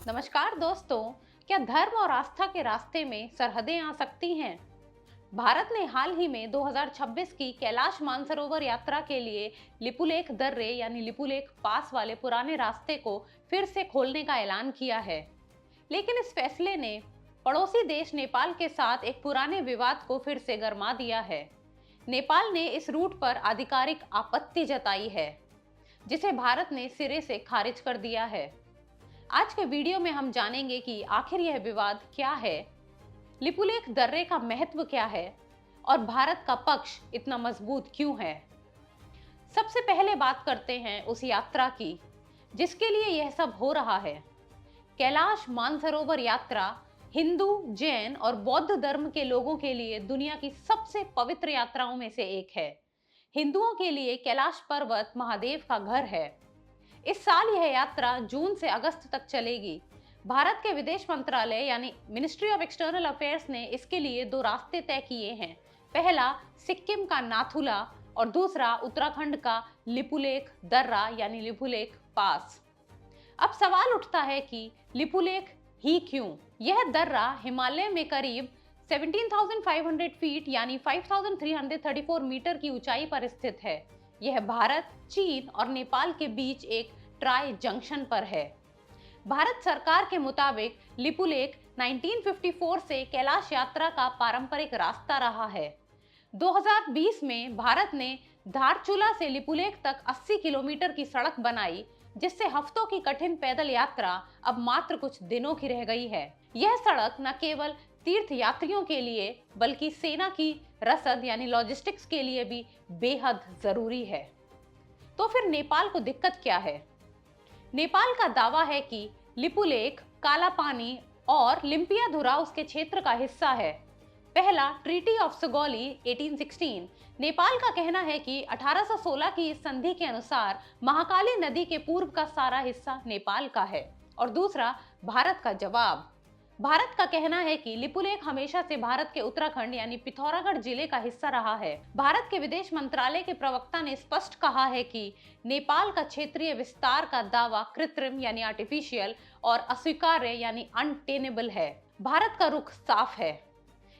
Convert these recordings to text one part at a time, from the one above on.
नमस्कार दोस्तों। क्या धर्म और आस्था के रास्ते में सरहदें आ सकती हैं? भारत ने हाल ही में 2026 की कैलाश मानसरोवर यात्रा के लिए लिपुलेख दर्रे यानी लिपुलेख पास वाले पुराने रास्ते को फिर से खोलने का ऐलान किया है। लेकिन इस फैसले ने पड़ोसी देश नेपाल के साथ एक पुराने विवाद को फिर से गरमा दिया है। नेपाल ने इस रूट पर आधिकारिक आपत्ति जताई है, जिसे भारत ने सिरे से खारिज कर दिया है। आज के वीडियो में हम जानेंगे कि आखिर यह विवाद क्या है, लिपुलेख दर्रे का महत्व क्या है और भारत का पक्ष इतना मजबूत क्यों है। सबसे पहले बात करते हैं उस यात्रा की जिसके लिए यह सब हो रहा है। कैलाश मानसरोवर यात्रा हिंदू, जैन और बौद्ध धर्म के लोगों के लिए दुनिया की सबसे पवित्र यात्राओं में से एक है। हिंदुओं के लिए कैलाश पर्वत महादेव का घर है। इस साल यह यात्रा जून से अगस्त तक चलेगी। भारत के विदेश मंत्रालय यानी मिनिस्ट्री ऑफ एक्सटर्नल अफेयर्स ने इसके लिए दो रास्ते तय किए हैं। पहला सिक्किम का नाथुला और दूसरा उत्तराखंड का लिपुलेख दर्रा यानी लिपुलेख पास। अब सवाल उठता है कि लिपुलेख ही क्यों? यह दर्रा हिमालय में करीब 17,500 फीट यानी 5,334 मीटर की ऊंचाई पर स्थित है। यह भारत, चीन और नेपाल के बीच एक ट्राई जंक्शन पर है। भारत सरकार के मुताबिक लिपुलेख 1954 से कैलाश यात्रा का पारंपरिक रास्ता रहा है। 2020 में भारत ने धारचूला से लिपुलेख तक 80 किलोमीटर की सड़क बनाई, जिससे हफ्तों की कठिन पैदल यात्रा अब मात्र कुछ दिनों की रह गई है। यह सड़क न केवल तीर्थ यात्रियों के लिए बल्कि सेना की रसद यानी लॉजिस्टिक्स के लिए भी बेहद जरूरी है। तो फिर नेपाल को दिक्कत क्या है? नेपाल का दावा है कि लिपुलेख, काला पानी और लिम्पियाधुरा उसके क्षेत्र का हिस्सा है। पहला ट्रीटी ऑफ सुगौली 1816। नेपाल का कहना है कि 1816 की इस संधि के अनुसार महाकाली नदी के पूर्व का सारा हिस्सा नेपाल का है। और दूसरा भारत का जवाब। भारत का कहना है कि लिपुलेख हमेशा से भारत के उत्तराखंड यानी पिथौरागढ़ जिले का हिस्सा रहा है। भारत के विदेश मंत्रालय के प्रवक्ता ने स्पष्ट कहा है कि नेपाल का क्षेत्रीय विस्तार का दावा कृत्रिम यानी आर्टिफिशियल और अस्वीकार्य यानी अनटेनेबल है। भारत का रुख साफ है।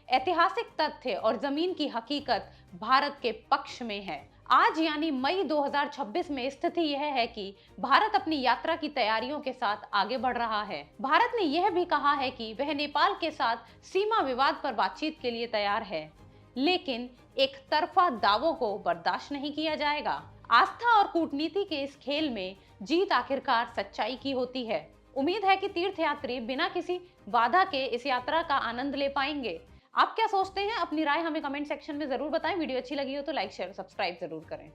ऐतिहासिक तथ्य और जमीन की हकीकत भारत के पक्ष में है। आज यानी मई 2026 में स्थिति यह है कि भारत अपनी यात्रा की तैयारियों के साथ आगे बढ़ रहा है। भारत ने यह भी कहा है कि वह नेपाल के साथ सीमा विवाद पर बातचीत के लिए तैयार है, लेकिन एक तरफा दावों को बर्दाश्त नहीं किया जाएगा। आस्था और कूटनीति के इस खेल में जीत आखिरकार सच्चाई की होती है। उम्मीद है कि तीर्थयात्री बिना किसी बाधा के इस यात्रा का आनंद ले पाएंगे। आप क्या सोचते हैं? अपनी राय हमें कमेंट सेक्शन में जरूर बताएं। वीडियो अच्छी लगी हो तो लाइक, शेयर, सब्सक्राइब जरूर करें।